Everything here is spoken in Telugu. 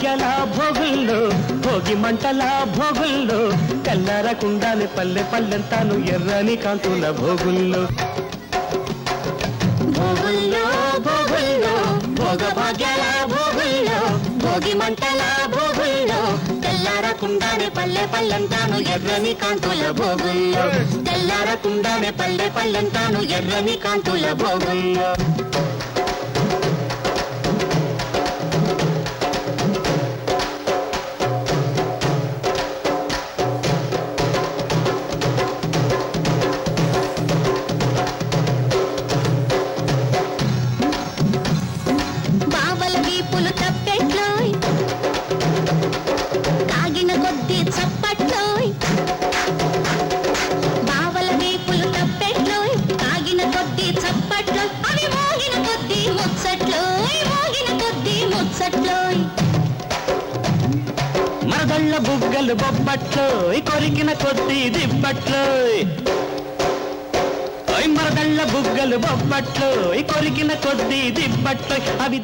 భోగభాగ్యాల భోగుల్లో భోగి మంటల భోగుల్లో తెల్లారకుండానే పల్లె పల్లెంతాను ఎర్రని కాంతుల భోగుల్లో భోగుల్లో భోగుల్లో భోగభాగ్యాల భోగుల్లో భోగి మంటల భోగుల్లో తెల్లారకుండానే పల్లె పల్లెంతాను ఎర్రని కాంతుల భోగుల్లో తెల్లారకుండానే పల్లె పల్లెంతాను ఎర్రని కాంతుల భోగుల్లో మరదళ్ళ బుగ్గలు బొబ్బట్లో కొరికిన కొద్ది దిబ్బట్లో మరదళ్ళ బుగ్గలు బొబ్బట్లో కొరికిన కొద్ది దిబ్బట్లో అవి